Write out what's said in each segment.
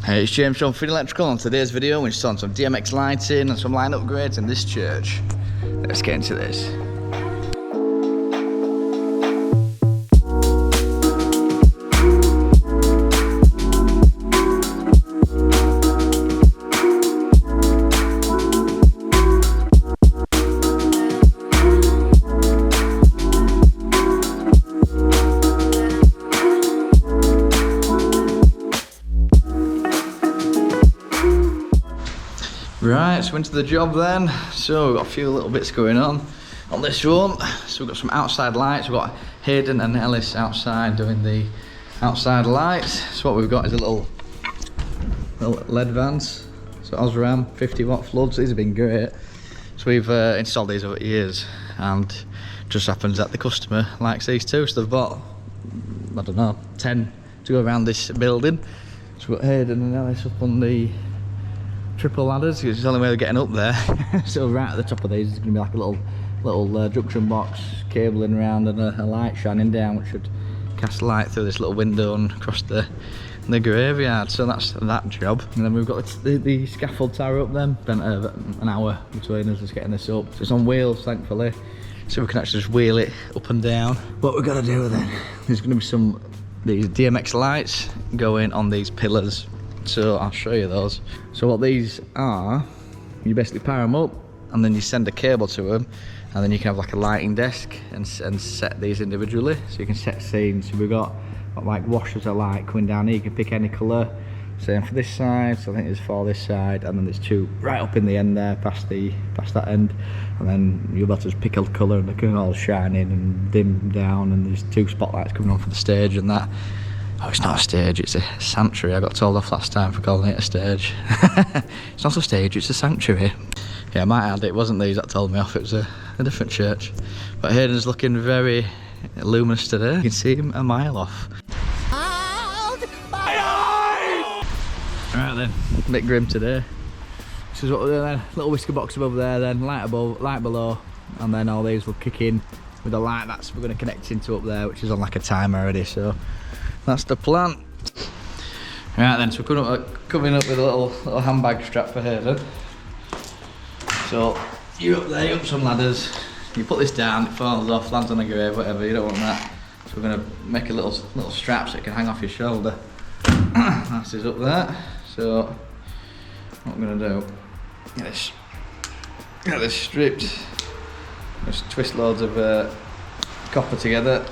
Hey, it's James from Finney Electrical. On today's video, we're installing some DMX lighting and some line upgrades in this church. Let's get into this. Right, so into the job then. So we've got a few little bits going on this one. So we've got some outside lights. We've got Hayden and Ellis outside doing the outside lights. So what we've got is a little LED vans. So Osram 50-watt floods. These have been great. So we've installed these over the years, and just happens that the customer likes these too. So they've bought, I don't know, 10 to go around this building. So we've got Hayden and Ellis up on the triple ladders, because it's the only way they're getting up there. So right at the top of these is going to be like a little junction box, cabling around, and a light shining down, which should cast light through this little window and across the graveyard. So that's that job. And then we've got the scaffold tower up then. Spent an hour between us just getting this up. So it's on wheels, thankfully, so we can actually just wheel it up and down. What we're going to do then, there's going to be these DMX lights going on these pillars. So I'll show you those. So what these are, you basically power them up and then you send a cable to them, and then you can have like a lighting desk and set these individually. So you can set scenes. So we've got like washers of light coming down here. You can pick any colour. Same for this side. So I think there's 4 this side, and then there's 2 right up in the end there, past that end. And then you'll be able to just pick a colour and they can all shine in and dim down. And there's 2 spotlights coming on for the stage and that. Oh, it's not a stage, it's a sanctuary. I got told off last time for calling it a stage. It's not a stage, it's a sanctuary. Yeah, I might add, it wasn't these that told me off, it was a different church. But Hayden's looking very luminous today. You can see him a mile off. Right then, a bit grim today. This is what we're doing then. Little whisker box above there then, light above, light below, and then all these will kick in with the light that's we're going to connect into up there, which is on like a timer already, so that's the plan. Right then, so we're coming up with a little handbag strap for Hayden. So you're up there, you're up some ladders, you put this down, it falls off, lands on the grave, whatever, you don't want that. So we're going to make a little strap so it can hang off your shoulder. That's up there. So what I'm going to do, get this stripped, just twist loads of copper together,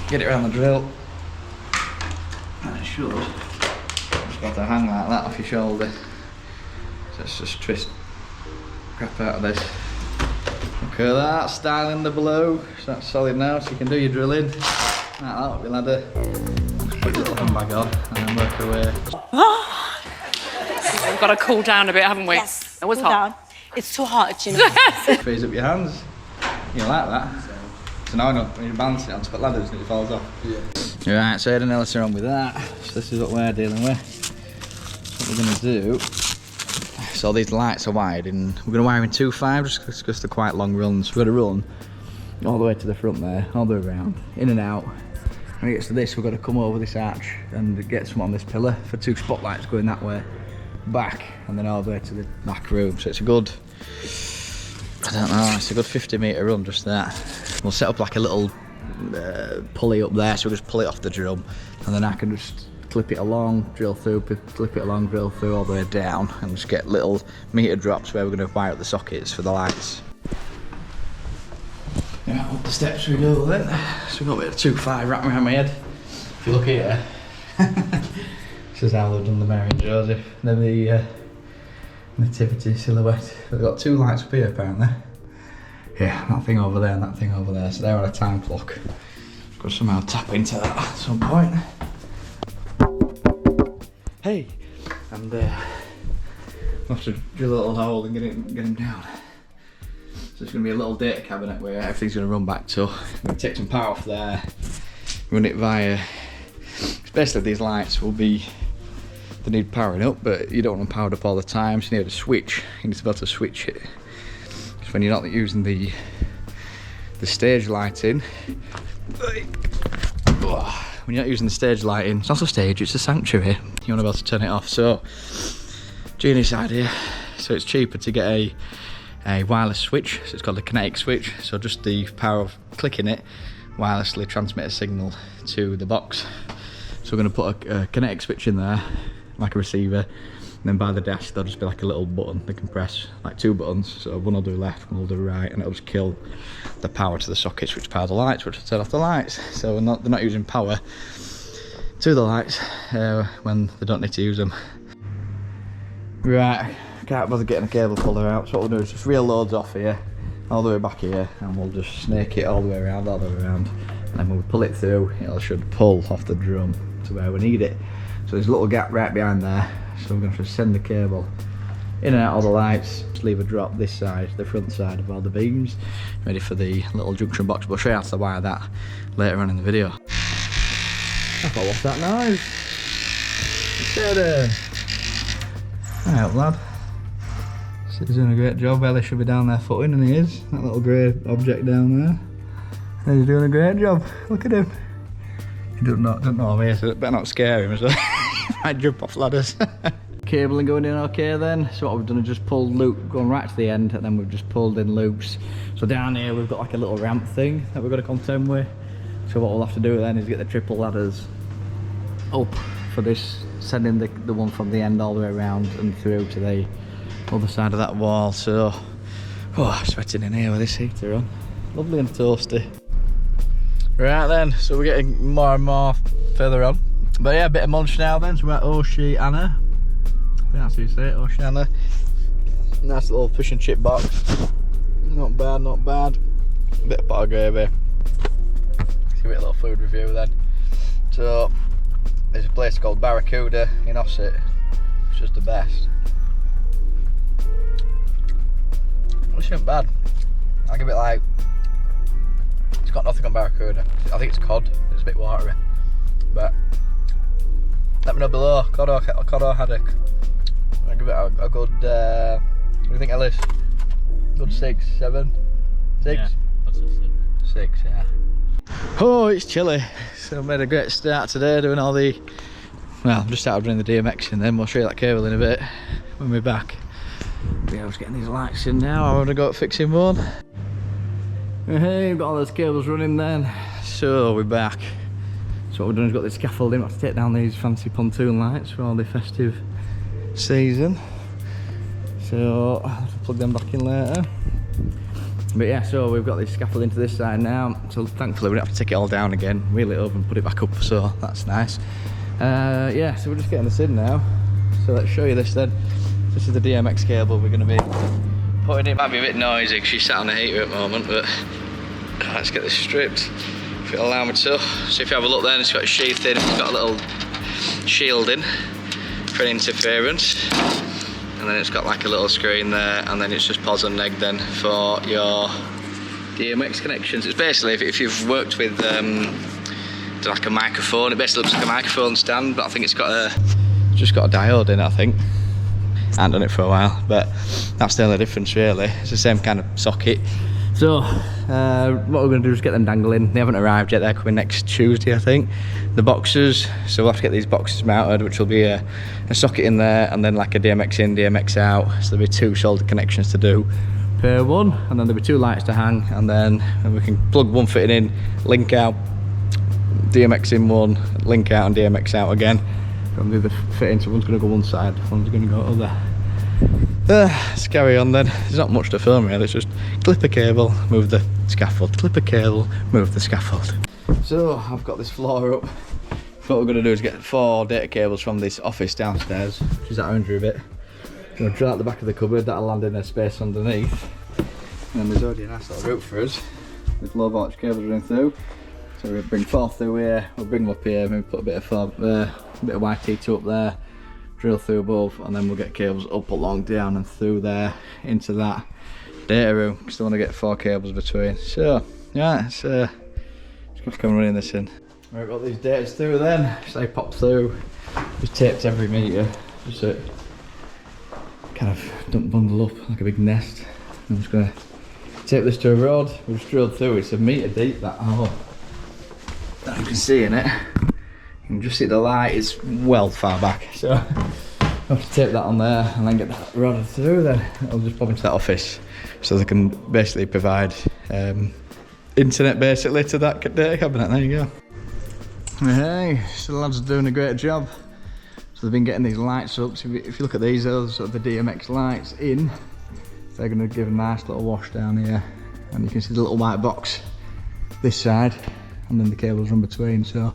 get it around the drill, and it should just got to hang like that off your shoulder. So let's just twist crap out of this. Okay, that, styling the below, so that's solid now, so you can do your drilling like that with your ladder. Just put your little handbag on and then work away. We've got to cool down a bit, haven't we? Yes, it was cool hot. Down. It's too hot, you know. Freeze up your hands. You like that? So now I know when you balance it on top of ladders and it falls off. Yeah. Right, so Ed and Ellis are on with that. So this is what we're dealing with. What we're going to do, so these lights are wired in, we're going to wire in 2.5 just because they're quite long runs. We're going to run all the way to the front there, all the way around, in and out. When it gets to this, we're going to come over this arch and get some on this pillar for 2 spotlights going that way, back, and then all the way to the back room. So it's a good, I don't know, it's a good 50-metre run, just that. We'll set up like a little pulley up there, so we'll just pull it off the drum, and then I can just clip it along, drill through, clip it along, drill through all the way down, and just get little meter drops where we're going to wire up the sockets for the lights. Yeah, up the steps we go then. So we've got a bit of 2.5 wrapped around my head. If you look here, this is how they've done the Mary and Joseph. Then the nativity silhouette. They've got 2 lights up here apparently. Yeah, that thing over there and that thing over there. So they're on a time clock. Got to somehow tap into that at some point. Hey! And we'll have to drill a little hole and get him down. So it's going to be a little data cabinet where everything's going to run back to. I'm going to take some power off there, run it via, basically these lights will be, they need powering up, but you don't want them powered up all the time, so you need a switch. You need to be able to switch it. Because when you're not using the stage lighting, when you're not using the stage lighting, it's not a stage, it's a sanctuary. You want to be able to turn it off. So, genius idea. So it's cheaper to get a wireless switch. So it's called a kinetic switch. So just the power of clicking it wirelessly transmit a signal to the box. So we're going to put a kinetic switch in there, like a receiver. And then by the dash, there'll just be like a little button they can press, like 2 buttons. So one will do left, one will do right, and it'll just kill the power to the sockets, which power the lights, which will turn off the lights. So they're not using power to the lights when they don't need to use them. Right, can't bother getting a cable puller out. So what we'll do is just reel loads off here, all the way back here, and we'll just snake it all the way around, And then when we pull it through, it should pull off the drum to where we need it. So there's a little gap right behind there. So we're going to send the cable in and out of the lights, just leave a drop this side, the front side of all the beams, ready for the little junction box. We'll show you how to wire that later on in the video. I thought, what's that noise? Alright lad. He's doing a great job. Ellie should be down there footing, and he is. That little grey object down there. And he's doing a great job. Look at him. He doesn't know I'm here, so it better not scare him as well. He might jump off ladders. Cabling going in okay then. So what we've done is just pulled loop going right to the end, and then we've just pulled in loops. So down here we've got like a little ramp thing that we've got to contend with. So what we'll have to do then is get the triple ladders up for this, sending the one from the end all the way around and through to the other side of that wall. So, I'm sweating in here with this heater on. Lovely and toasty. Right then, so we're getting more and more further on. But yeah, a bit of munch now then, so we're at Oceana. I think that's how you say it, Oceana. Nice little fish and chip box. Not bad, not bad. A bit of pot of gravy. Let's give it a little food review then. So, there's a place called Barracuda in Ossett. It's just the best. It isn't bad. I'll give it like, it's got nothing on Barracuda. I think it's cod, it's a bit watery. But let me know below, cod or haddock. I'll give it a good, what do you think, Ellis? Good 6, 7? 6? Yeah, that's a 6. 6, yeah. Oh, it's chilly. So I made a great start today doing all the, well, I've just started running the DMX, and then we'll show you that cable in a bit when we're back. But yeah, I was getting these lights in now. I'm gonna go fixing one. Hey, we've got all those cables running then. So we're back. So what we've done is got this scaffolding. I have to take down these fancy pontoon lights for all the festive season. So I'll have to plug them back in later. But yeah, so we've got this scaffolding to this side now. So thankfully we don't have to take it all down again, wheel it over and put it back up, so that's nice. Yeah, so we're just getting this in now. So let's show you this then. This is the DMX cable we're going to be putting in. Might be a bit noisy because she's sat on the heater at the moment, but let's get this stripped if it'll allow me to. So if you have a look then, it's got a sheath in, it's got a little shielding for interference, and then it's got like a little screen there, and then it's just pos and neg then for your DMX connections. It's basically, if you've worked with like a microphone, it basically looks like a microphone stand, but I think it's just got a diode in it, I think. I haven't done it for a while, but that's the only difference really. It's the same kind of socket. So what we're going to do is get them dangling. They haven't arrived yet, they're coming next Tuesday I think. The boxes, so we'll have to get these boxes mounted, which will be a socket in there and then like a DMX in, DMX out. So there'll be 2 solder connections to do per one, and then there'll be 2 lights to hang, and then we can plug one fitting in, link out, DMX in one, link out and DMX out again. From the other fitting, so one's going to go one side, one's going to go other. Let's carry on then. There's not much to film really, it's just clip a cable, move the scaffold, clip a cable, move the scaffold. So I've got this floor up. What we're going to do is get 4 data cables from this office downstairs, which is that orange bit. I'm going to drill out the back of the cupboard, that'll land in a space underneath. And then there's already a nice little route for us with low voltage cables running through. So we'll bring 4 through here, we'll bring them up here, maybe put a bit of YT2 up there, drill through above, and then we'll get cables up, along, down and through there into that data room, because I want to get 4 cables between. So yeah, it's just come running this in. Right, got these datas through then, so they pop through, just taped every metre, just so it kind of don't bundle up like a big nest. I'm just going to tape this to a rod. We've just drilled through, it's a metre deep that hole that you can see in it. You can just see the light is well far back, so I have to tape that on there and then get that routed through. Then I'll just pop into that office so they can basically provide internet basically to that data cabinet. There you go. Hey, so the lads are doing a great job. So they've been getting these lights up. So if you look at these, those are the DMX lights in. They're going to give a nice little wash down here, and you can see the little white box this side, and then the cables run between. So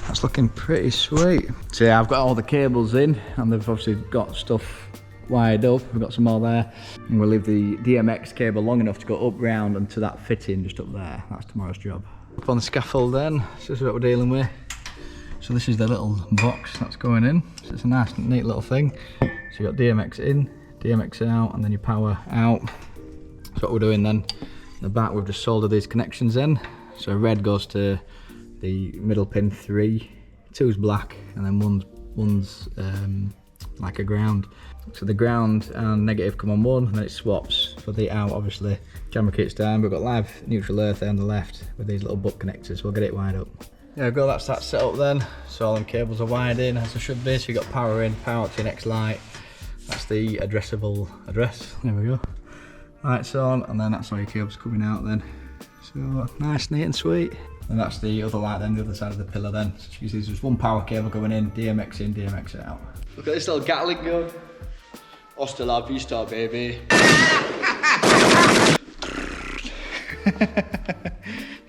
that's looking pretty sweet. So yeah, I've got all the cables in, and they've obviously got stuff wired up. We've got some more there, and we'll leave the DMX cable long enough to go up round and to that fitting just up there. That's tomorrow's job. Up on the scaffold then, so this is what we're dealing with. So this is the little box that's going in. So it's a nice, neat little thing. So you got DMX in, DMX out, and then your power out. So what we're doing then, in the back we've just soldered these connections in. So red goes to the middle pin 3, 2's black, and then one's like a ground. So the ground and negative come on one, and then it swaps for the out. Obviously, camera kit's down. We've got live neutral earth there on the left with these little butt connectors. We'll get it wired up. Yeah, I've got that set up then. So all them cables are wired in as they should be. So you've got power in, power to your next light. That's the addressable address. There we go. Lights on, and then that's all your cables coming out then. So nice, neat and sweet. And that's the other light then, the other side of the pillar then. So you see there's one power cable going in, DMX in, DMX out. Look at this little Gatling gun. Hasta la vista, baby.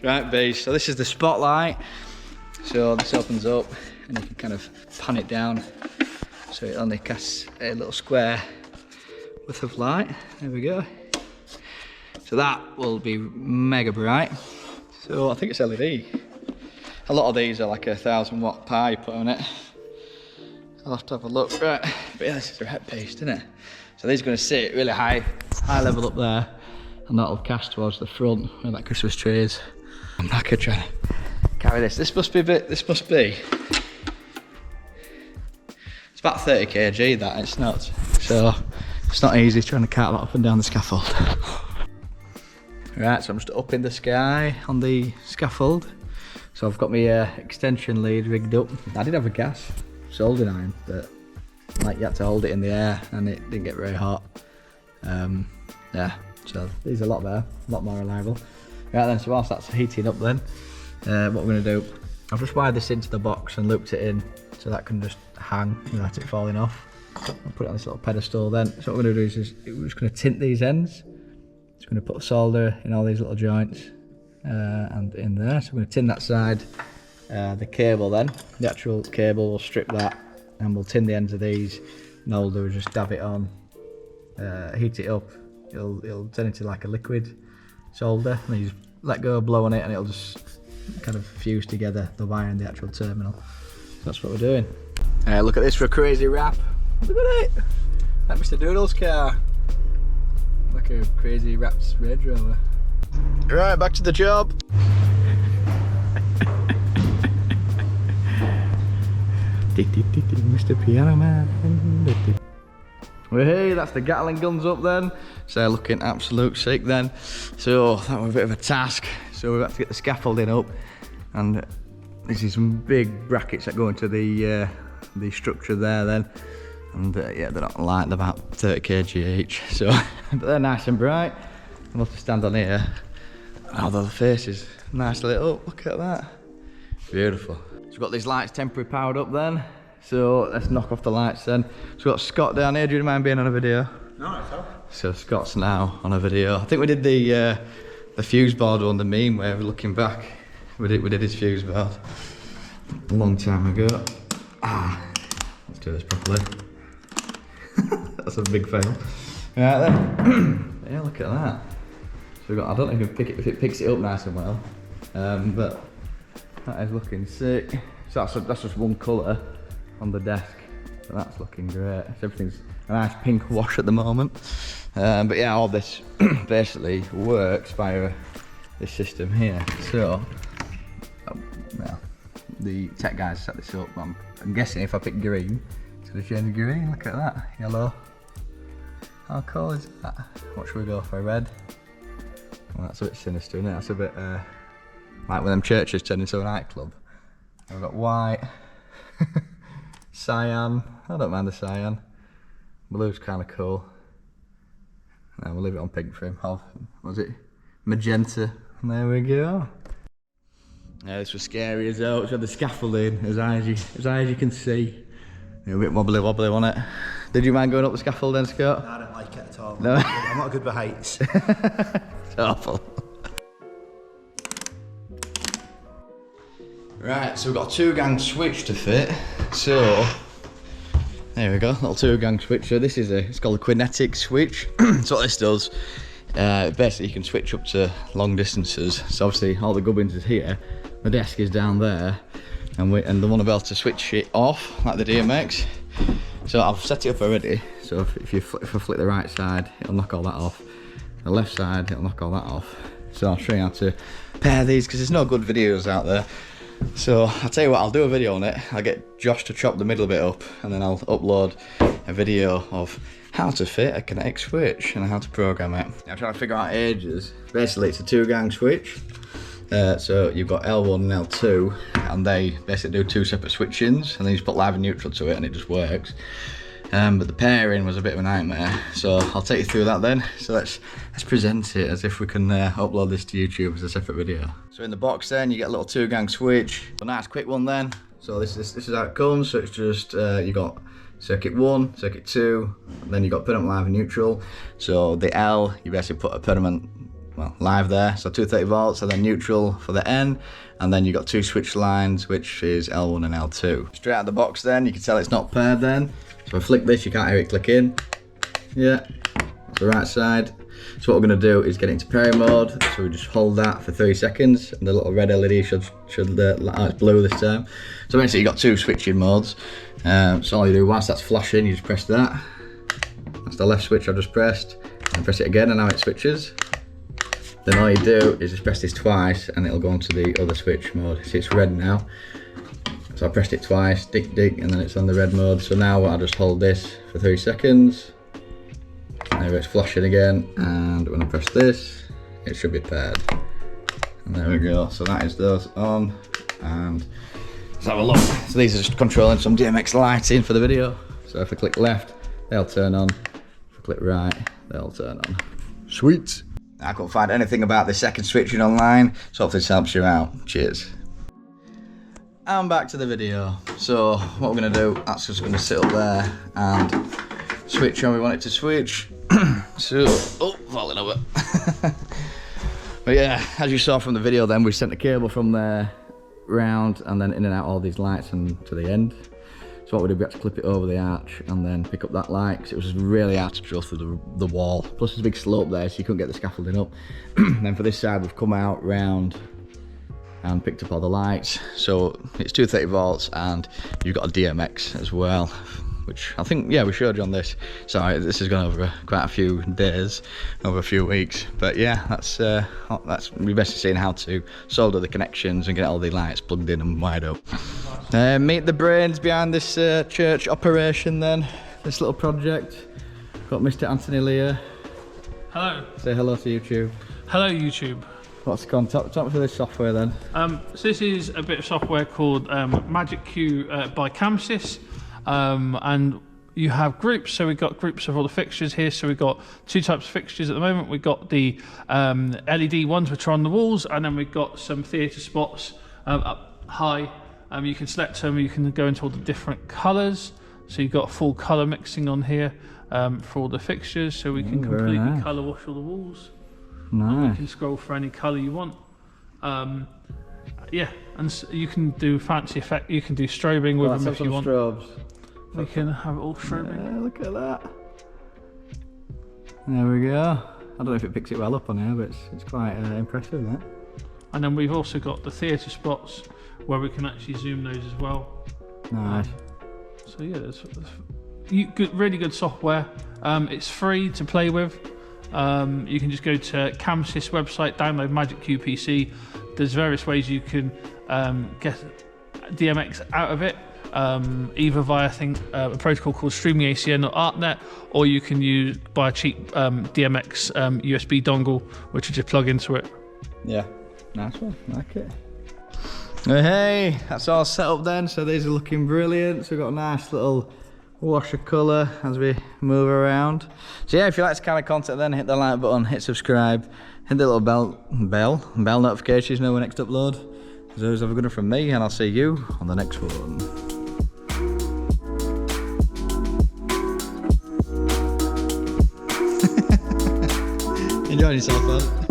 Right, base. So this is the spotlight. So this opens up, and you can kind of pan it down. So it only casts a little square width of light. There we go. So that will be mega bright. So I think it's LED. A lot of these are like 1,000-watt power you put on it. I'll have to have a look. Right, but yeah, this is a red paste, isn't it? So these are going to sit really high level up there, and that'll cast towards the front where that Christmas tree is. I'm knackered trying to carry this. This must be it's about 30 kg that, it's not. So it's not easy trying to cart that up and down the scaffold. Right, so I'm just up in the sky on the scaffold. So I've got my extension lead rigged up. I did have a gas soldering iron, but like you had to hold it in the air and it didn't get very hot. Yeah, so these are a lot better, a lot more reliable. Right then, so whilst that's heating up then, what we're going to do, I've just wired this into the box and looped it in so that can just hang without it falling off. I'll put it on this little pedestal then. So what we're going to do is we're just going to tint these ends. Just going to put solder in all these little joints and in there. So we're going to tin that side. The cable then, the actual cable, we'll strip that and we'll tin the ends of these, and all we'll do is just dab it on, heat it up. It'll turn into like a liquid solder, and then you just let go, blow on it, and it'll just kind of fuse together the wire and the actual terminal. So that's what we're doing. Look at this for a crazy wrap. Look at it! Like Mr. Doodle's car. Like a crazy wrapped Range Rover. Right, back to the job. Mr. Piano Man. Well, hey, that's the Gatling guns up then. So they're looking absolute sick then. So that was a bit of a task. So we've had to get the scaffolding up, and this is some big brackets that go into the structure there then. And yeah, they're not light, they're about 30 kg each. So, but they're nice and bright. I'll have to stand on here. Although the face is nice lit up, look at that. Beautiful. So we've got these lights temporary powered up then. So let's knock off the lights then. So we've got Scott down here, do you mind being on a video? No, it's all. So Scott's now on a video. I think we did the fuse board on the meme where we're looking back. We did his fuse board a long time ago. Let's do this properly. That's a big fail. Right then. Yeah, look at that. So we've got, I don't know if it picks it up nice and well, but that is looking sick. So that's just one colour on the desk, but that's looking great. So everything's a nice pink wash at the moment. But yeah, all this basically works via this system here. So, well, the tech guys set this up. I'm guessing if I pick green, it's going to change green. Look at that, yellow. How cool is that? What should we go for? Red? Well, that's a bit sinister, isn't it? That's a bit like when them churches turn into a nightclub. We've got white, Cyan. I don't mind the cyan. Blue's kind of cool. And we'll leave it on pink for him. What was it? Magenta. And there we go. Yeah, this was scary as well. It's got the scaffolding as high as you can see. A bit wobbly, wasn't it? Did you mind going up the scaffold then, Scott? No, I don't like it at all. No? I'm not good with heights. It's awful. Right, so we've got a 2-gang switch to fit. So there we go, little 2-gang switch. So this is it's called a kinetic switch. So what this does, basically you can switch up to long distances. So obviously all the gubbins is here, the desk is down there, and the one about to switch it off like the DMX. So I've set it up already. So if I flick the right side, it'll knock all that off. The left side, it'll knock all that off. So I'll show you how to pair these because there's no good videos out there. So I'll tell you what, I'll do a video on it. I'll get Josh to chop the middle bit up, and then I'll upload a video of how to fit a kinetic switch and how to program it. I'm trying to figure out ages. Basically it's a 2-gang switch. So you've got L1 and L2, and they basically do 2 separate switch-ins, and then you just put live and neutral to it and it just works. But the pairing was a bit of a nightmare, so I'll take you through that then. So let's present it as if we can upload this to YouTube as a separate video. So in the box then you get a little 2-gang switch, a nice quick one then. So this is how it comes. So it's just you got circuit 1, circuit 2, and then you got permanent, live and neutral. So the L, you basically put a permanent, well, live there, so 230 volts, and then neutral for the N, and then you got 2 switch lines, which is L1 and L2. Straight out of the box then, you can tell it's not paired then. So if I flick this, you can't hear it click in. Yeah, that's the right side. So what we're gonna do is get it into pairing mode. So we just hold that for 30 seconds, and the little red LED should it's blue this time. So basically you got 2 switching modes. So all you do, whilst that's flashing, you just press that. That's the left switch I've just pressed. And press it again, and now it switches. Then all you do is just press this twice, and it'll go on to the other switch mode. See, it's red now. So I pressed it twice, dig, and then it's on the red mode. So now I'll just hold this for 3 seconds. There it's flashing again, and when I press this, it should be paired. And there we go. So that is those on, and let's have a look. So these are just controlling some DMX lighting for the video. So if I click left, they'll turn on. If I click right, they'll turn on. Sweet. I couldn't find anything about the second switching online, so hopefully this helps you out. Cheers. And back to the video. So what we're gonna do, that's just gonna sit up there and switch on we want it to switch. So, oh, falling over. But yeah, as you saw from the video then, we sent the cable from there round and then in and out all these lights and to the end. So what we did, we had to clip it over the arch and then pick up that light, because it was really hard to drill through the wall. Plus there's a big slope there, so you couldn't get the scaffolding up. Then for this side, we've come out round and picked up all the lights. So it's 230 volts and you've got a DMX as well, which I think, yeah, we showed you on this. Sorry, this has gone over quite a few days, over a few weeks. But yeah, that's we're basically seeing how to solder the connections and get all the lights plugged in and wired up. Meet the brains behind this church operation then, this little project. Got Mr. Anthony Lear. Hello. Say hello to YouTube. Hello, YouTube. What's the contact? Talk me through this software then. So this is a bit of software called Magic Q by Camsys. And you have groups, so we've got groups of all the fixtures here. So we've got 2 types of fixtures at the moment. We've got the LED ones which are on the walls, and then we've got some theatre spots up high. You can select them, you can go into all the different colours. So you've got full colour mixing on here for all the fixtures, so we can completely nice. Colour wash all the walls. Nice. And you can scroll for any colour you want. Yeah, and so you can do fancy effect. You can do strobing with them if you want. Strobes. We can have it all strobing. Yeah, look at that. There we go. I don't know if it picks it well up on here, but it's quite impressive, that. And then we've also got the theatre spots where we can actually zoom those as well. Nice. So yeah, there's really good software. It's free to play with. You can just go to Camsys website, download Magic Q PC. There's various ways you can get DMX out of it, either via a protocol called Streaming ACN or ArtNet, or you can buy a cheap DMX USB dongle, which you just plug into it. Yeah, nice one, I like it. Hey, that's all set up then. So these are looking brilliant. So we've got a nice little wash of colour as we move around. So yeah, if you like this kind of content, then hit the like button, hit subscribe, hit the little bell notifications, know when next upload. As always, have a good one from me, and I'll see you on the next one. Enjoy yourself, man.